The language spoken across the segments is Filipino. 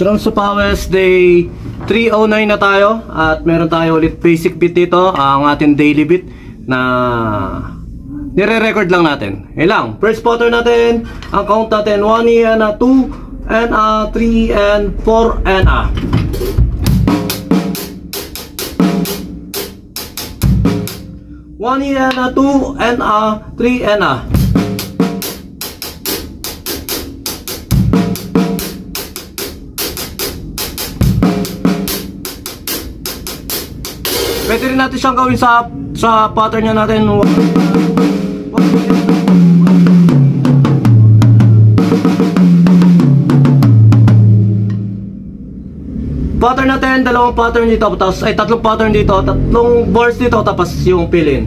Drums to Pawes Day 309 na tayo. At meron tayo ulit basic beat dito. Ang ating daily beat na nire-record lang natin. Lang. First spotter natin. Ang count natin 1 and 2 and 3 and 4 and 1 and 2 and 3 and pwede rin natin siyang gawin sa pattern niya natin. Pattern natin, dalawang pattern dito, tapos ay tatlong pattern dito, tatlong bars dito, tapos yung fill-in.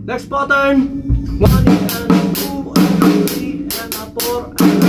Next pattern, 1 and 2 and 3 and 4 and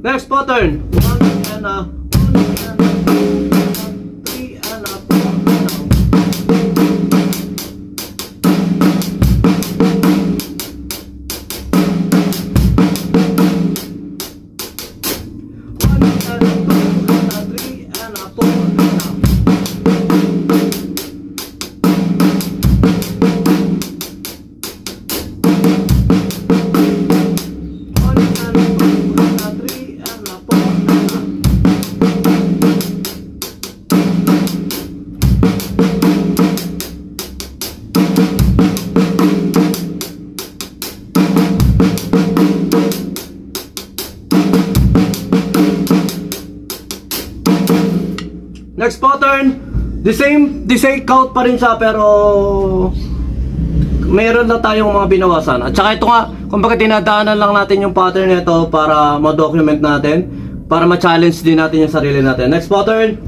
next pattern, 1 and 3 and next pattern, the same count pa rin siya, pero mayroon na tayong mga binawasan. At saka ito nga, kumbaga tinadaanan lang natin yung pattern nito para ma-document natin, para ma-challenge din natin yung sarili natin. Next pattern,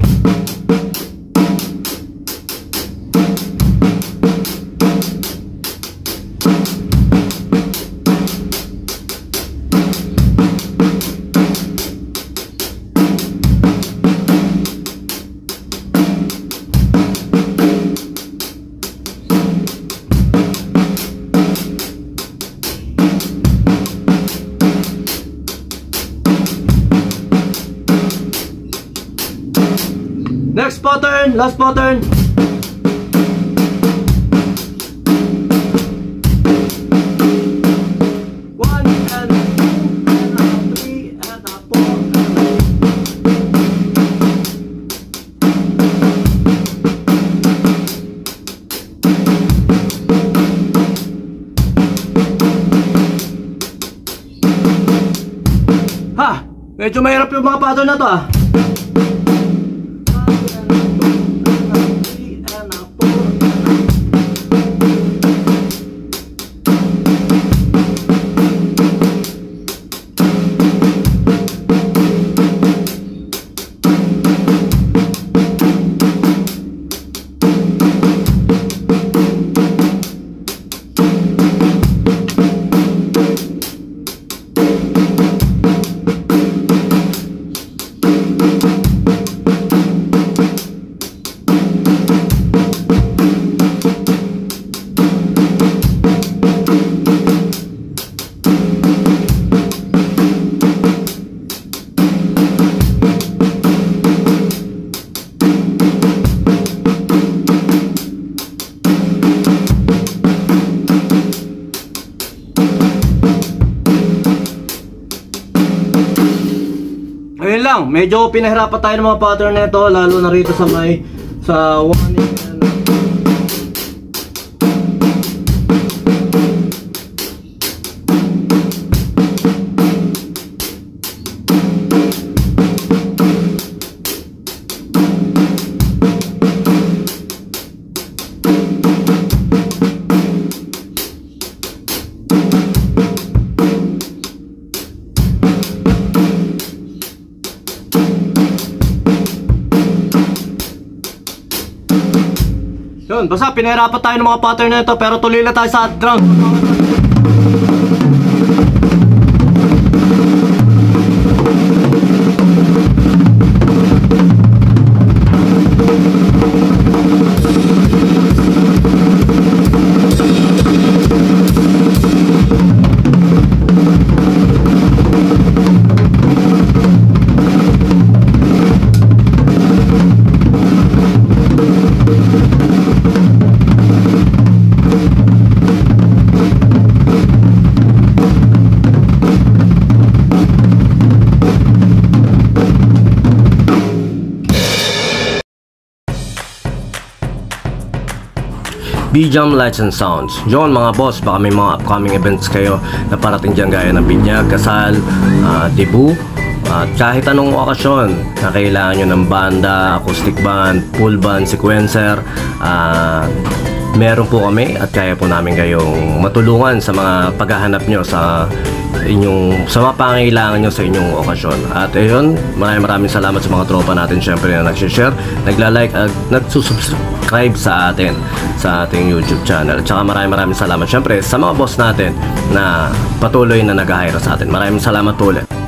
next pattern, last pattern. One and 2 and 3 and 4. Ha! Medyo mahirap yung mga pattern na to ayun lang, medyo pinahirapan tayo ng mga pattern nito, lalo na rito sa 1 and Ayun, basta pinahirapan tayo ng mga pattern na ito, pero tuloy na tayo sa drum. B-Jam Lights and Sounds. Yun mga boss, baka may mga upcoming events kayo na parating dyan gaya ng binyag, kasal, debut, at kahit anong okasyon na kailangan nyo ng banda, acoustic band, full band, sequencer, meron po kami at kaya po namin kayong matulungan sa mga paghahanap nyo sa mga pangailangan nyo sa inyong okasyon. At ayun, maraming salamat sa mga tropa natin syempre na nagsishare, nagla-like at nagsusubscribe sa atin sa ating YouTube channel. At saka maraming salamat syempre sa mga boss natin na patuloy na nag-hire sa atin. Maraming salamat ulit.